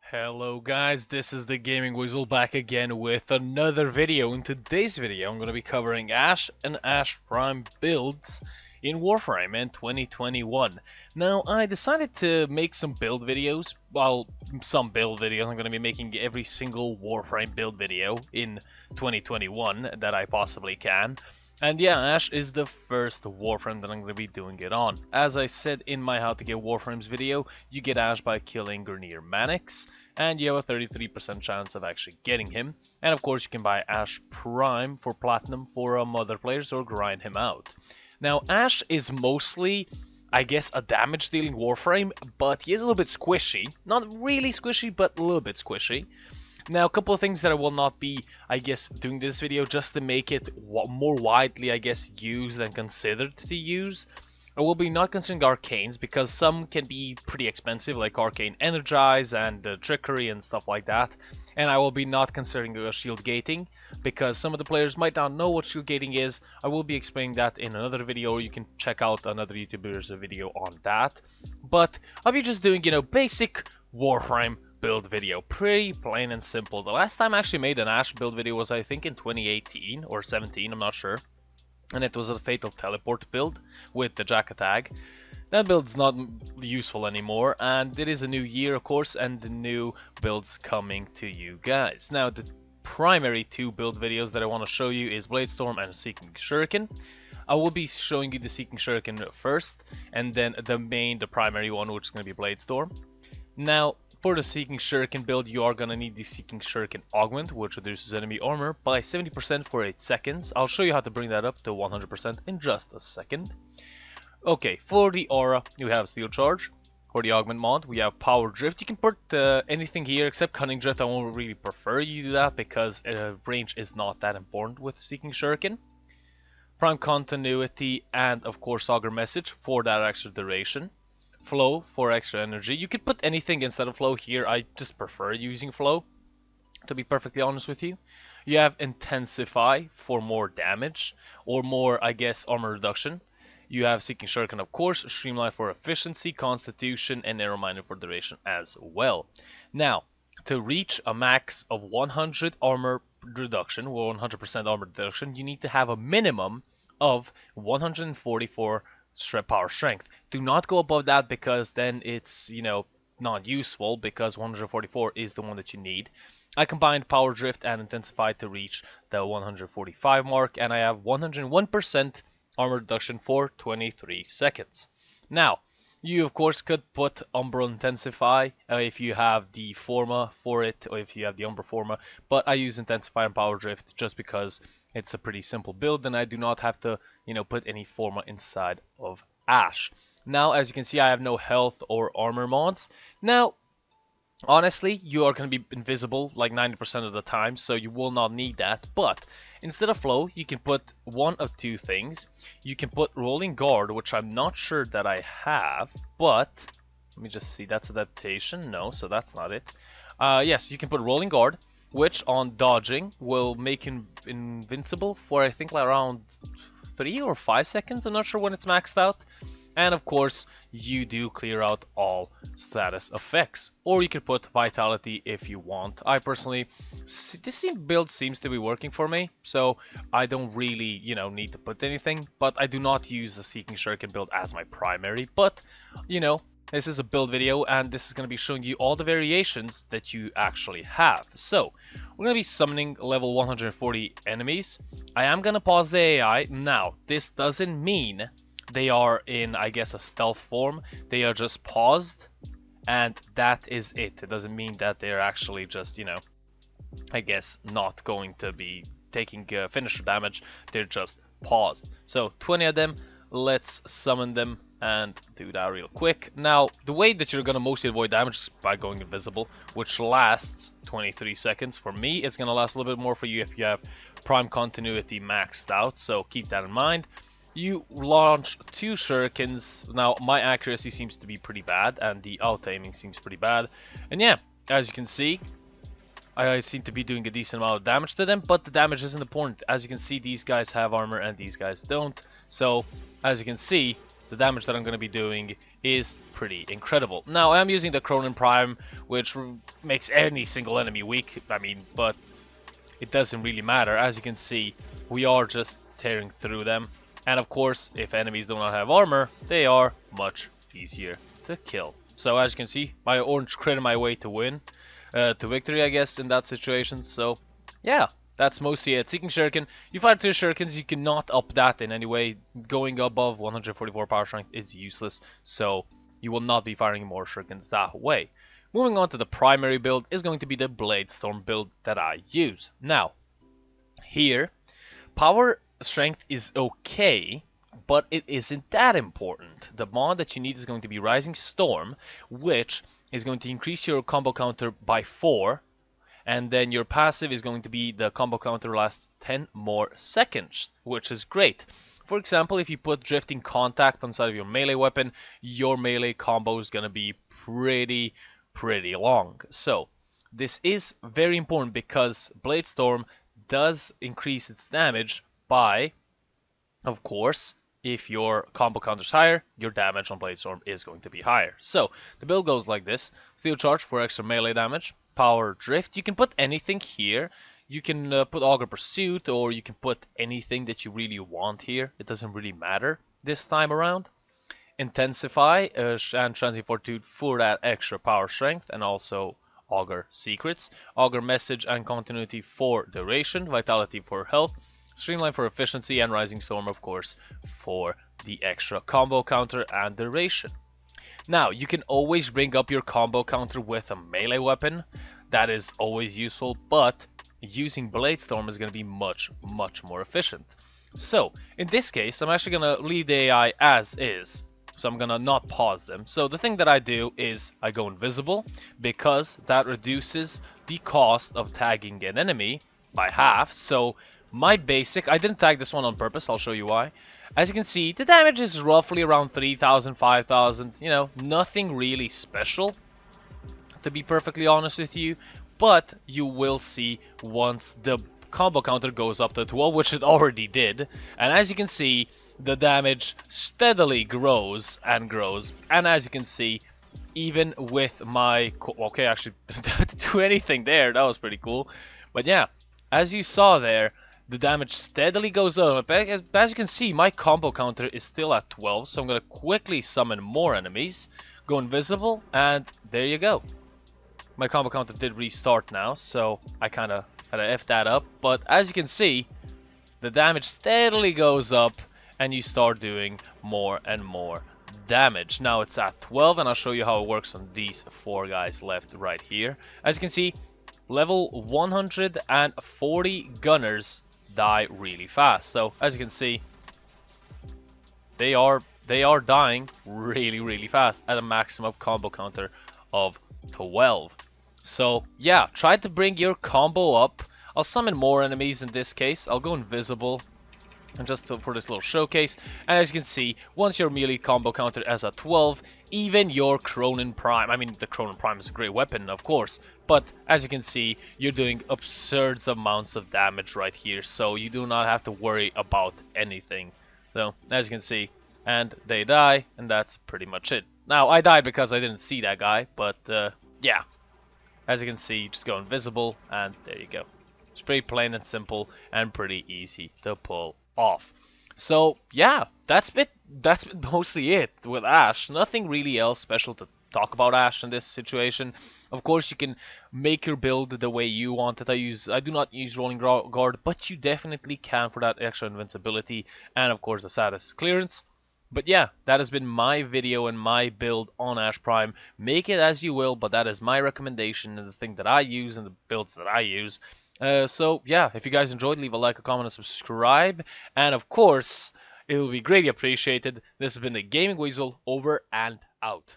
Hello guys, this is the Gaming Weasel back again with another video. In today's video I'm going to be covering Ash and Ash Prime builds in Warframe in 2021. Now I decided to make some build videos, well some build videos. I'm going to be making every single Warframe build video in 2021 that I possibly can. And yeah, Ash is the first Warframe that I'm going to be doing it on. As I said in my How to Get Warframes video, you get Ash by killing Grineer Mannix, and you have a 33% chance of actually getting him. And of course you can buy Ash Prime for Platinum for other players or grind him out. Now Ash is mostly, I guess, a damage dealing Warframe, but he is a little bit squishy. Not really squishy, but a little bit squishy. Now, a couple of things that I will not be, I guess, doing this video just to make it more widely, I guess, used and considered to use. I will be not considering arcanes because some can be pretty expensive, like Arcane Energize and Trickery and stuff like that. And I will be not considering shield gating because some of the players might not know what shield gating is. I will be explaining that in another video, or you can check out another YouTuber's video on that. But I'll be just doing, basic Warframe build video, pretty plain and simple. The last time I actually made an Ash build video was, I think, in 2018 or 17, I'm not sure, and it was a Fatal Teleport build with the Jack Tag. That build's not useful anymore, and it is a new year, of course, and the new builds coming to you guys. Now, the primary two build videos that I want to show you is Bladestorm and Seeking Shuriken. I will be showing you the Seeking Shuriken first, and then the primary one, which is going to be Bladestorm. Now, for the Seeking Shuriken build, you are gonna need the Seeking Shuriken Augment, which reduces enemy armor by 70% for 8 seconds. I'll show you how to bring that up to 100% in just a second. Okay, for the aura, you have Steel Charge. For the Augment mod, we have Power Drift. You can put anything here except Cunning Drift. I won't really prefer you do that because range is not that important with Seeking Shuriken. Prime Continuity and, of course, Augur Message for that extra duration. Flow for extra energy. You could put anything instead of flow here. I just prefer using flow, to be perfectly honest with you. You have Intensify for more damage or more, I guess, armor reduction. You have Seeking Shuriken, of course, Streamline for efficiency, Constitution, and Narrow Minded for duration as well. Now, to reach a max of 100 armor reduction, or 100% armor reduction, you need to have a minimum of 144 power strength. Do not go above that because then it's, not useful because 144 is the one that you need. I combined Power Drift and Intensify to reach the 145 mark, and I have 101% armor reduction for 23 seconds. Now, you of course could put Umbra Intensify if you have the Forma for it, or if you have the Umbra Forma, but I use Intensify and Power Drift just because it's a pretty simple build and I do not have to, put any Forma inside of Ash. Now, as you can see, I have no health or armor mods. Now, honestly, you are going to be invisible like 90% of the time, so you will not need that. But instead of flow, you can put one of two things. You can put Rolling Guard, which I'm not sure that I have, but let me just see. That's adaptation. No, so that's not it. Yes, you can put Rolling Guard, which on dodging will make him invincible for, I think, around 3 or 5 seconds. I'm not sure when it's maxed out. And of course, you do clear out all status effects. Or you could put Vitality if you want. I personally, this build seems to be working for me, so I don't really, need to put anything. But I do not use the Seeking Shuriken build as my primary. But, this is a build video, and this is going to be showing you all the variations that you actually have. So, we're going to be summoning level 140 enemies. I am going to pause the AI. Now, this doesn't mean they are in, I guess, a stealth form. They are just paused, and that is it. It doesn't mean that they're actually just, I guess, not going to be taking finisher damage. They're just paused. So, 20 of them. Let's summon them and do that real quick. Now, the way that you're going to mostly avoid damage is by going invisible, which lasts 23 seconds. For me, it's going to last a little bit more for you if you have Prime Continuity maxed out, so keep that in mind. You launch 2 shurikens. Now, my accuracy seems to be pretty bad, and the auto-aiming seems pretty bad. And yeah, as you can see, I seem to be doing a decent amount of damage to them, but the damage isn't important. As you can see, these guys have armor and these guys don't. So, as you can see, the damage that I'm going to be doing is pretty incredible. Now, I am using the Cronin Prime, which makes any single enemy weak, I mean, but it doesn't really matter. As you can see, we are just tearing through them. And of course, if enemies do not have armor, they are much easier to kill. So as you can see, my orange crit my way to win, to victory, I guess, in that situation. So yeah, that's mostly it. Seeking Shuriken, you fire 2 Shurikens, you cannot up that in any way. Going above 144 power strength is useless, so you will not be firing more Shurikens that way. Moving on to the primary build is going to be the Bladestorm build that I use. Now, here, power strength is okay, but it isn't that important. The mod that you need is going to be Rising Storm, which is going to increase your combo counter by 4, and then your passive is going to be the combo counter lasts 10 more seconds, which is great. For example, if you put Drifting Contact on side of your melee weapon, your melee combo is going to be pretty long. So this is very important because Bladestorm does increase its damage by, of course, if your combo counter is higher, your damage on Bladestorm is going to be higher. So the build goes like this: Steel Charge for extra melee damage, Power Drift. You can put anything here. You can put Augur Pursuit, or you can put anything that you really want here. It doesn't really matter this time around. Intensify and Transient Fortitude for that extra power strength, and also Augur Secrets. Augur Message and Continuity for duration, Vitality for health, Streamline for efficiency, and Rising Storm, of course, for the extra combo counter and duration. Now, you can always bring up your combo counter with a melee weapon. That is always useful, but using Bladestorm is going to be much more efficient. So, in this case, I'm actually going to leave the AI as is. So I'm gonna not pause them. So the thing that I do is I go invisible, because that reduces the cost of tagging an enemy by half. So my basic, I didn't tag this one on purpose, I'll show you why. As you can see, the damage is roughly around 3,000, 5,000, you know, nothing really special, to be perfectly honest with you. But you will see once the combo counter goes up to 12, which it already did. And as you can see, the damage steadily grows and grows. And as you can see, even with my... Okay, actually, didn't do anything there. That was pretty cool. But yeah, as you saw there, the damage steadily goes up. As you can see, my combo counter is still at 12. So I'm going to quickly summon more enemies. Go invisible, and there you go. My combo counter did restart now, so I kind of had to F that up. But as you can see, the damage steadily goes up, and you start doing more and more damage. Now it's at 12, and I'll show you how it works on these 4 guys left right here. As you can see, level 140 gunners die really fast. So as you can see, they are dying really fast at a maximum combo counter of 12. So yeah, try to bring your combo up. I'll summon more enemies in this case. I'll go invisible, and just for this little showcase. And as you can see, once your melee combo counter is at 12, even your Cronin Prime, I mean, the Cronin Prime is a great weapon, of course, but as you can see, you're doing absurd amounts of damage right here, so you do not have to worry about anything. So as you can see, and they die, and that's pretty much it. Now, I died because I didn't see that guy, but yeah, as you can see, just go invisible, and there you go. It's pretty plain and simple, and pretty easy to pull off. So yeah, that's mostly it with Ashe. Nothing really else special to talk about Ashe in this situation. Of course, you can make your build the way you want it. I do not use Rolling Guard, but you definitely can for that extra invincibility and of course the status clearance. But yeah, that has been my video and my build on Ashe Prime. Make it as you will, but that is my recommendation and the thing that I use and the builds that I use. So yeah, if you guys enjoyed, leave a like, a comment, and subscribe. And of course, it will be greatly appreciated. This has been the Gaming Weasel, over and out.